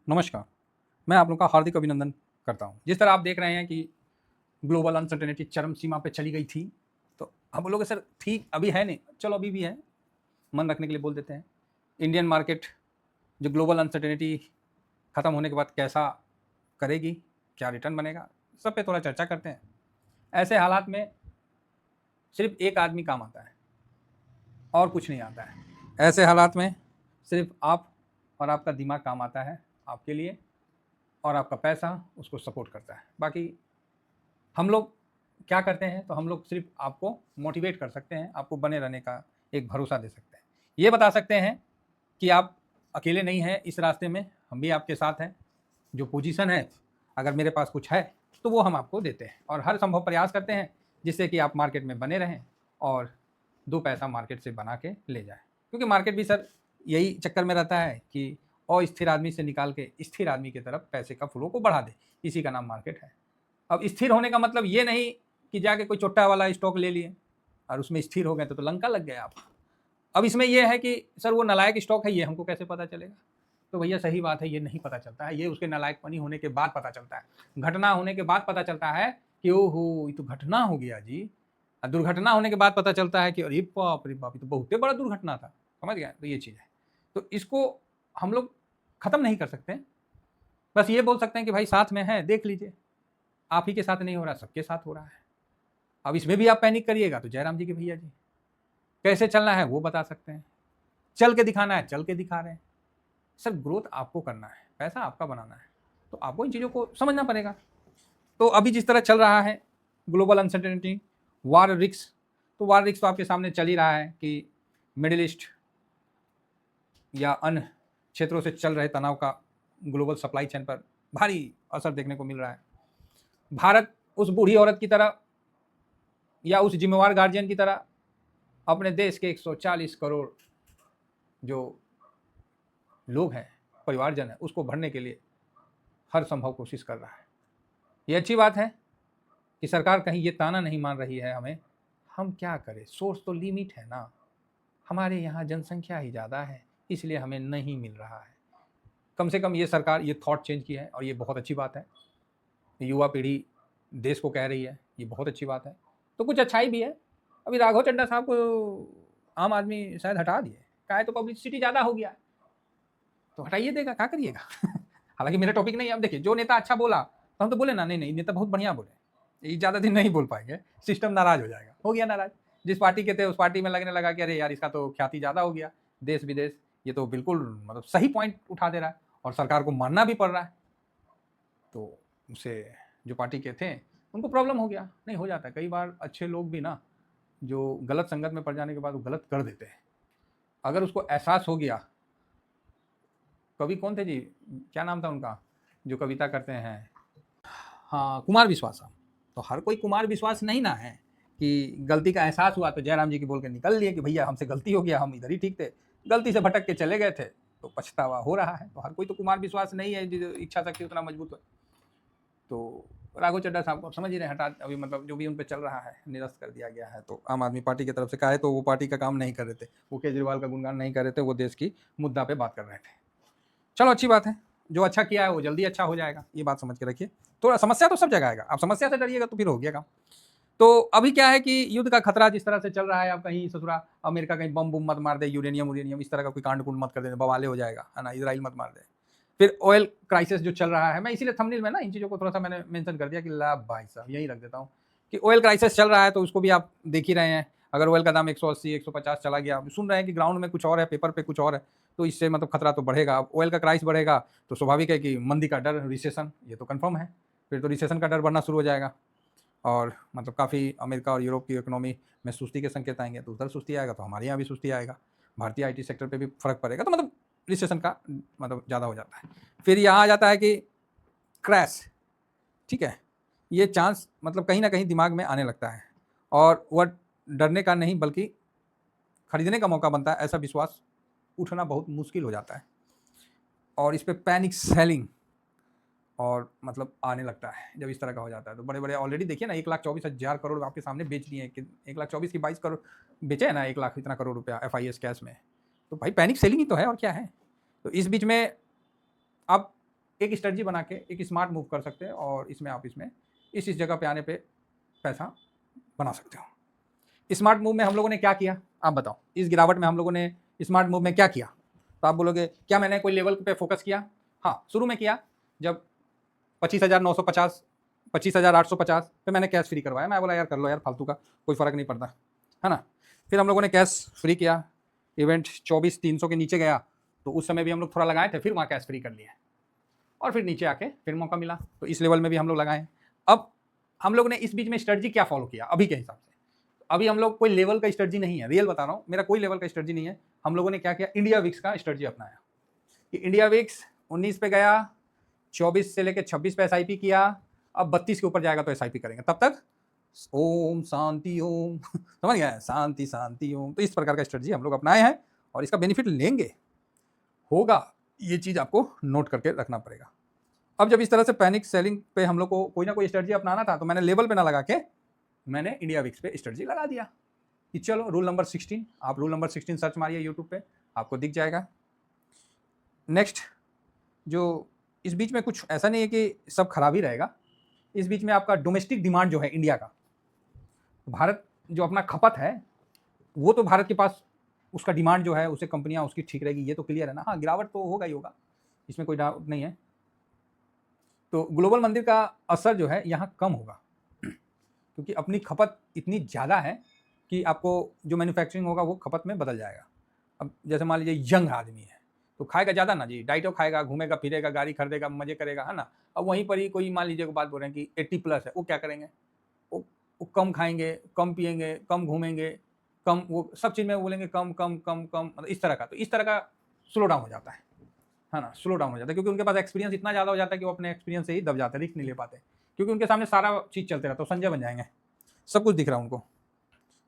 नमस्कार। मैं आप लोगों का हार्दिक अभिनंदन करता हूँ। जिस तरह आप देख रहे हैं कि ग्लोबल अनसर्टेनिटी चरम सीमा पे चली गई थी, तो हम बोलोगे सर ठीक अभी है नहीं, चलो अभी भी है, मन रखने के लिए बोल देते हैं। इंडियन मार्केट जो ग्लोबल अनसर्टेनिटी ख़त्म होने के बाद कैसा करेगी, क्या रिटर्न बनेगा, सब पे थोड़ा चर्चा करते हैं। ऐसे हालात में सिर्फ एक आदमी काम आता है और कुछ नहीं आता है। ऐसे हालात में सिर्फ आप और आपका दिमाग काम आता है आपके लिए, और आपका पैसा उसको सपोर्ट करता है। बाकी हम लोग क्या करते हैं, तो हम लोग सिर्फ आपको मोटिवेट कर सकते हैं, आपको बने रहने का एक भरोसा दे सकते हैं, ये बता सकते हैं कि आप अकेले नहीं हैं इस रास्ते में, हम भी आपके साथ हैं। जो पोजीशन है, अगर मेरे पास कुछ है तो वो हम आपको देते हैं, और हर संभव प्रयास करते हैं जिससे कि आप मार्केट में बने रहें और दो पैसा मार्केट से बना के ले जाए। क्योंकि मार्केट भी सर यही चक्कर में रहता है कि अस्थिर आदमी से निकाल के स्थिर आदमी की तरफ पैसे का फ्लो को बढ़ा दे, इसी का नाम मार्केट है। अब स्थिर होने का मतलब ये नहीं कि जाके कोई चोट्टा वाला स्टॉक ले लिए और उसमें स्थिर हो गए तो लंका लग गए आप। अब इसमें यह है कि सर वो नालायक स्टॉक है, ये हमको कैसे पता चलेगा? तो भैया सही बात है, ये नहीं पता चलता है, ये उसके नालायकपनी होने के बाद पता चलता है, घटना होने के बाद पता चलता है कि ओहो ये तो घटना हो गया जी। दुर्घटना होने के बाद पता चलता है कि अरे बाप रे बाप, ये तो बहुत बड़ा दुर्घटना था। समझ गया? तो ये चीज़ है, तो इसको हम लोग ख़त्म नहीं कर सकते, बस ये बोल सकते हैं कि भाई साथ में है, देख लीजिए। आप ही के साथ नहीं हो रहा, सबके साथ हो रहा है। अब इसमें भी आप पैनिक करिएगा तो जयराम जी के भैया जी कैसे चलना है वो बता सकते हैं, चल के दिखाना है चल के दिखा रहे हैं। सर ग्रोथ आपको करना है, पैसा आपका बनाना है, तो आपको इन चीज़ों को समझना पड़ेगा। तो अभी जिस तरह चल रहा है ग्लोबल अनसर्टेनिटी, वार रिक्स, तो वार रिक्स तो आपके सामने चल ही रहा है कि मिडिल ईस्ट या अन्य क्षेत्रों से चल रहे तनाव का ग्लोबल सप्लाई चेन पर भारी असर देखने को मिल रहा है। भारत उस बूढ़ी औरत की तरह या उस जिम्मेवार गार्जियन की तरह अपने देश के 140 करोड़ जो लोग हैं, परिवारजन है, उसको भरने के लिए हर संभव कोशिश कर रहा है। ये अच्छी बात है कि सरकार कहीं ये ताना नहीं मान रही है हमें, हम क्या करें, सोर्स तो लिमिट है ना, हमारे यहाँ जनसंख्या ही ज़्यादा है इसलिए हमें नहीं मिल रहा है। कम से कम ये सरकार ये थॉट चेंज की है और ये बहुत अच्छी बात है। युवा पीढ़ी देश को कह रही है, ये बहुत अच्छी बात है। तो कुछ अच्छाई भी है। अभी राघव चड्ढा साहब को आम आदमी शायद हटा दिए, क्या है तो पब्लिसिटी ज़्यादा हो गया, तो हटाइए देगा, क्या करिएगा। हालांकि मेरा टॉपिक नहीं है। अब देखिए, जो नेता अच्छा बोला तो हम तो बोले ना, नहीं नहीं नेता बहुत बढ़िया बोले, ये ज़्यादा दिन नहीं बोल पाएंगे, सिस्टम नाराज हो जाएगा। हो गया नाराज, जिस पार्टी के थे उस पार्टी में लगने लगा कि अरे यार इसका तो ख्याति ज़्यादा हो गया, देश विदेश ये तो बिल्कुल मतलब सही पॉइंट उठा दे रहा है और सरकार को मानना भी पड़ रहा है। तो उसे जो पार्टी के थे उनको प्रॉब्लम हो गया। नहीं हो जाता, कई बार अच्छे लोग भी ना जो गलत संगत में पड़ जाने के बाद वो गलत कर देते हैं। अगर उसको एहसास हो गया, कवि कौन थे जी, क्या नाम था उनका, जो कविता करते हैं, हाँ कुमार विश्वास साहब। तो हर कोई कुमार विश्वास नहीं ना है कि गलती का एहसास हुआ तो जयराम जी की बोल के निकल लिए कि भैया हमसे गलती हो गया, हम इधर ही ठीक थे, गलती से भटक के चले गए थे तो पछतावा हो रहा है। तो हर कोई तो कुमार विश्वास नहीं है, जो इच्छा शक्ति उतना मजबूत है। तो राघव चड्ढा साहब को समझ ही रहे, हटा अभी मतलब जो भी उन पर चल रहा है निरस्त कर दिया गया है। तो आम आदमी पार्टी की तरफ से कहा है तो वो पार्टी का काम नहीं कर रहे थे, वो केजरीवाल का गुणगान नहीं कर रहे थे, वो देश की मुद्दा पे बात कर रहे थे। चलो अच्छी बात है, जो अच्छा किया है वो जल्दी अच्छा हो जाएगा, ये बात समझ के रखिए। थोड़ा समस्या तो सब जगह आएगा, आप समस्या से डरिएगा तो फिर हो गया काम। तो अभी क्या है कि युद्ध का खतरा जिस तरह से चल रहा है, आप कहीं ससुरा अमेरिका कहीं बम बुम मत मार दे, यूरेनियम इस तरह का कोई कांड कुंड मत कर दे, बवाले हो जाएगा, है ना, इजराइल मत मार दे। फिर ऑयल क्राइसिस जो चल रहा है, मैं इसीलिए थंबनेल में ना इन चीज़ों को थोड़ा सा मैंने मेंशन कर दिया कि ला भाई साहब यही रख देता हूँ कि ऑयल क्राइसिस चल रहा है, तो उसको भी आप देख ही रहे हैं। अगर ऑयल का दाम 180 150 चला गया, सुन रहे हैं कि ग्राउंड में कुछ और है, पेपर पे कुछ और है, तो इससे मतलब खतरा तो बढ़ेगा। अब ऑयल का प्राइस बढ़ेगा तो स्वाभाविक है कि मंदी का डर, रिसेशन, ये तो कंफर्म है, फिर तो रिसेशन का डर बढ़ना शुरू हो जाएगा और मतलब काफ़ी अमेरिका और यूरोप की इकोनॉमी में सुस्ती के संकेत आएंगे, तो उधर सुस्ती आएगा तो हमारे यहाँ भी सुस्ती आएगा, भारतीय आईटी सेक्टर पे भी फर्क पड़ेगा, तो मतलब रिसेशन का मतलब ज़्यादा हो जाता है। फिर यहाँ आ जाता है कि क्रैश, ठीक है, ये चांस मतलब कहीं ना कहीं दिमाग में आने लगता है और वह डरने का नहीं बल्कि खरीदने का मौका बनता है, ऐसा विश्वास उठना बहुत मुश्किल हो जाता है और इस पर पैनिक सेलिंग और मतलब आने लगता है जब इस तरह का हो जाता है। तो बड़े बड़े ऑलरेडी देखिए ना, 1,24,000 करोड़ आपके सामने बेच लिए हैं, 1,24,000 की 22 करोड़ बेचे है ना, 1 लाख इतना करोड़ रुपया FIS कैश में, तो भाई पैनिक सेलिंग ही तो है और क्या है। तो इस बीच में अब एक स्ट्रेटजी बना के एक स्मार्ट मूव कर सकते हैं और इसमें आप इसमें इस जगह पे आने पे पैसा बना सकते हो। स्मार्ट मूव में हम लोगों ने क्या किया, आप बताओ, इस गिरावट में हम लोगों ने स्मार्ट मूव में क्या किया? तो आप बोलोगे क्या मैंने कोई लेवल पे फोकस किया? हाँ, शुरू में किया, जब 25,950, 25,850 पे मैंने कैश फ्री करवाया। मैं बोला यार कर लो यार, फालतू का कोई फ़र्क नहीं पड़ता, है ना। फिर हम लोगों ने कैश फ्री किया, इवेंट 24,300 के नीचे गया तो उस समय भी हम लोग थोड़ा लगाए थे, फिर वहाँ कैश फ्री कर लिया और फिर नीचे आके फिर मौका मिला तो इस लेवल में भी हम लोग लगाए। अब हम लोग ने इस बीच में स्ट्रेटजी क्या फॉलो किया अभी के हिसाब से? अभी हम लोग कोई लेवल का स्ट्रेटजी नहीं है, रियल बता रहा हूँ, मेरा कोई लेवल का स्ट्रेटजी नहीं है। हम लोगों ने क्या किया, इंडिया विक्स का स्ट्रेटजी अपनाया कि इंडिया विक्स 19 पे गया, 24 से लेकर 26 पे एसआईपी किया, अब 32 के ऊपर जाएगा तो एसआईपी करेंगे, तब तक ओम शांति ओम समझ गया, शांति शांति ओम। तो इस प्रकार का स्ट्रेटजी हम लोग अपनाए हैं और इसका बेनिफिट लेंगे, होगा, ये चीज़ आपको नोट करके रखना पड़ेगा। अब जब इस तरह से पैनिक सेलिंग पे हम लोग को कोई ना कोई स्ट्रेटजी अपनाना था तो मैंने लेवल पे ना लगा के मैंने इंडिया विक्स पे स्ट्रेटजी लगा दिया कि चलो रूल नंबर 16, आप रूल नंबर 16 सर्च मारिए यूट्यूब पे, आपको दिख जाएगा। नेक्स्ट, जो इस बीच में कुछ ऐसा नहीं है कि सब खराब ही रहेगा, इस बीच में आपका डोमेस्टिक डिमांड जो है इंडिया का, भारत जो अपना खपत है वो तो भारत के पास उसका डिमांड जो है उसे कंपनियां उसकी ठीक रहेगी, ये तो क्लियर है ना। हाँ, गिरावट तो होगा ही होगा, इसमें कोई डाउट नहीं है। तो ग्लोबल मंदिर का असर जो है यहाँ कम होगा क्योंकि अपनी खपत इतनी ज़्यादा है कि आपको जो मैन्युफैक्चरिंग होगा वो खपत में बदल जाएगा। अब जैसे मान लीजिए यंग आदमी है तो खाएगा ज़्यादा ना जी, डाइटो खाएगा, घूमेगा फिरेगा, गाड़ी खरीदेगा, मजे करेगा, है ना। अब वहीं पर ही कोई मान लीजिए को बात बोल रहे हैं कि 80+ है, वो क्या करेंगे, वो कम खाएंगे, कम पिएंगे, कम घूमेंगे, कम, वो सब चीज़ में बोलेंगे कम कम कम कम, मतलब इस तरह का। तो इस तरह का स्लो डाउन हो जाता है ना, स्लो डाउन हो जाता है क्योंकि उनके पास एक्सपीरियंस इतना ज़्यादा हो जाता है कि वो अपने एक्सपीरियंस से ही दब जाते हैं, रिस्क नहीं ले पाते क्योंकि उनके सामने सारा चीज़ चलते रहता है, तो संजय बन जाएंगे, सब कुछ दिख रहा है उनको,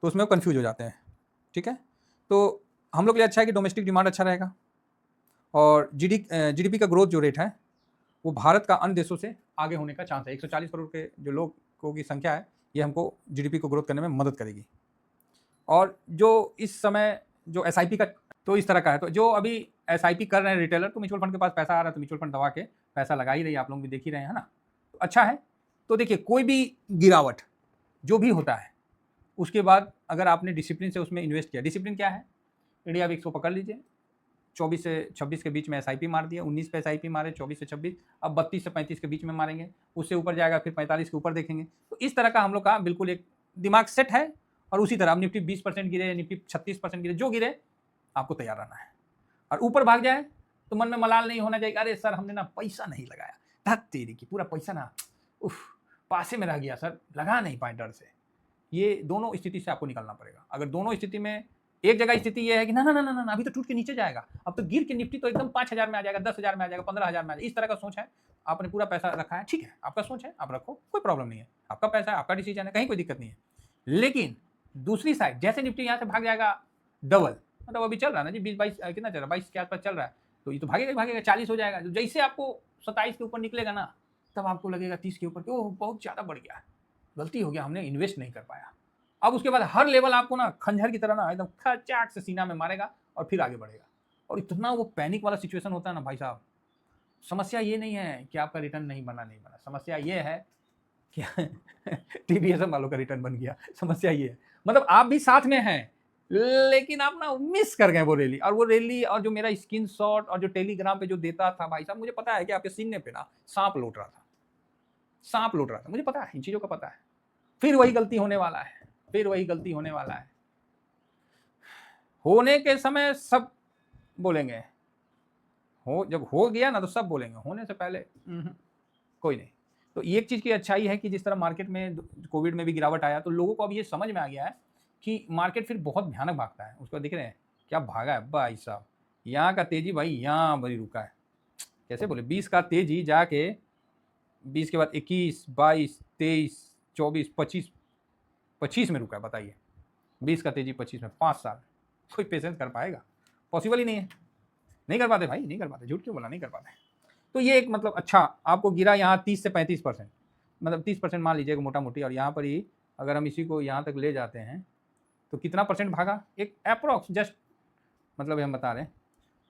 तो उसमें वो कन्फ्यूज हो जाते हैं। ठीक है, तो हम लोग के लिए अच्छा है कि डोमेस्टिक डिमांड अच्छा रहेगा और जीडीपी का ग्रोथ जो रेट है वो भारत का अन्य देशों से आगे होने का चांस है। 140 करोड़ के जो लोगों की संख्या है, ये हमको जीडीपी को ग्रोथ करने में मदद करेगी। और जो इस समय जो एसआईपी का तो इस तरह का है, तो जो अभी एसआईपी कर रहे हैं रिटेलर, तो म्यूचुअल फंड के पास पैसा आ रहा है तो म्यूचुअल फंड दबा के पैसा लगा ही रही है, आप लोग भी देख ही रहे हैं, है ना। तो अच्छा है। तो देखिए, कोई भी गिरावट जो भी होता है उसके बाद अगर आपने डिसिप्लिन से उसमें इन्वेस्ट किया, डिसिप्लिन क्या है, इंडिया विक्स को पकड़ लीजिए, 24 से 26 के बीच में एसआईपी मार दिया, 19 पे एसआईपी मारे, 24 से 26, अब 32 से 35 के बीच में मारेंगे, उससे ऊपर जाएगा फिर 45 के ऊपर देखेंगे। तो इस तरह का हम लोग का बिल्कुल एक दिमाग सेट है और उसी तरह निफ्टी 20% गिरे, निफ्टी 36% गिरे, जो गिरे आपको तैयार रहना है। और ऊपर भाग जाए तो मन में मलाल नहीं होना चाहिए, अरे सर हमने ना पैसा नहीं लगाया, धत तेरी की पूरा पैसा ना उफ पासे में रह गया सर, लगा नहीं पाए डर से। ये दोनों स्थिति से आपको निकलना पड़ेगा। अगर दोनों स्थिति में एक जगह स्थिति ये है कि ना ना ना ना ना अभी तो टूट के नीचे जाएगा, अब तो गिर के निफ्टी तो एकदम 5,000 में आ जाएगा, 10,000 में आ जाएगा, 15,000 में आ जाएगा, इस तरह का सोच है, आपने पूरा पैसा रखा है, ठीक है, आपका सोच है, आप रखो, कोई प्रॉब्लम नहीं है, आपका पैसा है, आपका डिसीजन है, कहीं कोई दिक्कत नहीं है। लेकिन दूसरी साइड जैसे निफ्टी यहाँ से भाग जाएगा डबल, मतलब अभी चल रहा है ना जी 20-22 कितना चल रहा है, 22 के आसपास चल रहा है, तो ये तो भागेगा भागेगा 40 हो जाएगा। जैसे आपको 27 के ऊपर निकलेगा ना, तब आपको लगेगा 30 के ऊपर, ओह बहुत ज़्यादा बढ़ गया, गलती हो गया, हमने इन्वेस्ट नहीं कर पाया। अब उसके बाद हर लेवल आपको ना खंजर की तरह ना एकदम खचाक से सीना में मारेगा और फिर आगे बढ़ेगा। और इतना वो पैनिक वाला सिचुएशन होता है ना भाई साहब। समस्या ये नहीं है कि आपका रिटर्न नहीं बना, समस्या ये है कि टीवीएस वालों का रिटर्न बन गया, समस्या ये है। मतलब आप भी साथ में हैं लेकिन आप ना मिस कर गए वो रैली, और वो रैली और जो मेरा स्क्रीनशॉट और जो टेलीग्राम पे जो देता था भाई साहब, मुझे पता है कि आपके सीने पे ना सांप लौट रहा था, सांप लौट रहा था, मुझे पता है, इन चीज़ों का पता है। फिर वही गलती होने वाला है, फिर वही गलती होने वाला है। होने के समय सब बोलेंगे, हो जब हो गया ना तो सब बोलेंगे, होने से पहले कोई नहीं। तो एक चीज़ की अच्छाई है कि जिस तरह मार्केट में कोविड में भी गिरावट आया तो लोगों को अब ये समझ में आ गया है कि मार्केट फिर बहुत भयानक भागता है। उसको दिख रहे हैं क्या भागा है भाई साहब, यहाँ का तेजी भाई यहाँ बड़ी रुका है, कैसे बोले 20 का तेजी जाके 20 के बाद 21, 22, 23, 24, 25 में रुका है, बताइए 20 का तेजी 25 में, 5 साल कोई पेशेंस कर पाएगा? पॉसिबल ही नहीं है, नहीं कर पाते भाई, नहीं कर पाते, झूठ क्यों बोला, नहीं कर पाते। तो ये एक मतलब अच्छा आपको गिरा यहाँ 30 से 35%, मतलब 30% मान लीजिएगा मोटा मोटी, और यहाँ पर ही अगर हम इसी को यहाँ तक ले जाते हैं तो कितना परसेंट भागा, एक अप्रोक्स जस्ट मतलब हम बता रहे हैं,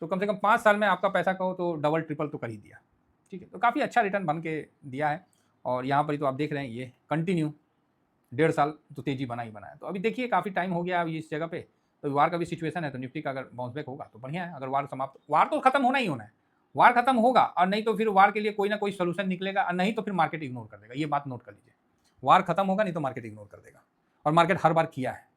तो कम से कम 5 साल में आपका पैसा कहो तो डबल ट्रिपल तो कर ही दिया। ठीक है, तो काफ़ी अच्छा रिटर्न बन के दिया है। और यहाँ पर ही तो आप देख रहे हैं ये कंटिन्यू 1.5 साल तो तेज़ी बना ही बना है। तो अभी देखिए काफ़ी टाइम हो गया अभी इस जगह पे, तो वार का भी सिचुएशन है, तो निफ्टी का अगर बाउंस बैक होगा तो बढ़िया है। अगर वार तो खत्म होना ही होना है, वार खत्म होगा और नहीं तो फिर वार के लिए कोई ना कोई सोल्यूशन निकलेगा और नहीं तो फिर मार्केट इग्नोर कर देगा। ये बात नोट कर लीजिए, वार खत्म होगा नहीं तो मार्केट इग्नोर कर देगा, और मार्केट हर बार किया है।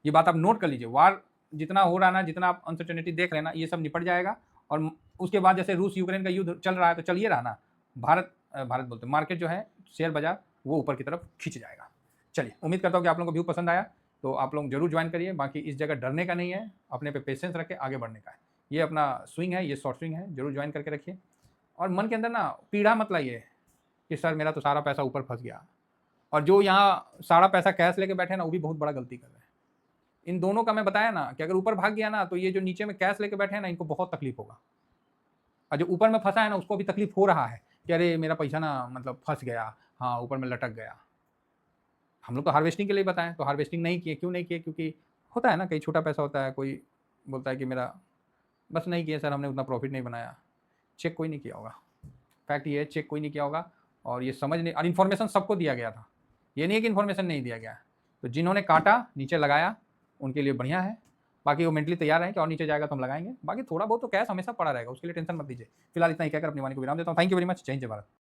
ये बात आप नोट कर लीजिए, वार जितना हो रहा है ना, जितना आप अनसर्टेनिटी देख रहे हैं ना, ये सब निपट जाएगा। और उसके बाद जैसे रूस यूक्रेन का युद्ध चल रहा है तो चलिए रहा ना, भारत बोलते मार्केट जो है शेयर बाजार वो ऊपर की तरफ खींच जाएगा। चलिए, उम्मीद करता हूँ कि आप लोगों को व्यू पसंद आया, तो आप लोग जरूर ज्वाइन करिए। बाकी इस जगह डरने का नहीं है, अपने पे पेशेंस रखे आगे बढ़ने का है। ये अपना स्विंग है, ये शॉर्ट स्विंग है, जरूर ज्वाइन करके रखिए। और मन के अंदर ना पीड़ा मत लाइए कि सर मेरा तो सारा पैसा ऊपर फंस गया, और जो यहाँ सारा पैसा कैश लेके बैठे ना वो भी बहुत बड़ा गलती कर रहे हैं। इन दोनों का मैं बताया ना कि अगर ऊपर भाग गया ना तो ये जो नीचे में कैश लेके बैठे हैं ना इनको बहुत तकलीफ होगा, और जो ऊपर में फंसा है ना उसको भी तकलीफ हो रहा है कि अरे मेरा पैसा ना मतलब फंस गया, हाँ ऊपर में लटक गया। हम लोग तो हार्वेस्टिंग के लिए बताएं, तो हार्वेस्टिंग नहीं किए। क्यों नहीं किए? क्योंकि होता है ना, कहीं छोटा पैसा होता है, कोई बोलता है कि मेरा बस नहीं किया सर, हमने उतना प्रॉफिट नहीं बनाया। चेक कोई नहीं किया होगा, फैक्ट ये है, चेक कोई नहीं किया होगा। और ये समझ नहीं, और इन्फॉर्मेशन सबको दिया गया था, ये नहीं है कि इन्फॉर्मेशन नहीं दिया गया। तो जिन्होंने काटा नीचे लगाया उनके लिए बढ़िया है। बाकी वो मेंटली तैयार है कि और नीचे जाएगा तो हम लगाएंगे। बाकी थोड़ा बहुत तो कैश हमेशा पड़ा रहेगा, उसके लिए टेंशन मत लीजिए। फिलहाल इतना ही कहकर अपनी वाणी को विराम देता हूँ। Thank you very much. जय हिंद, जय भारत।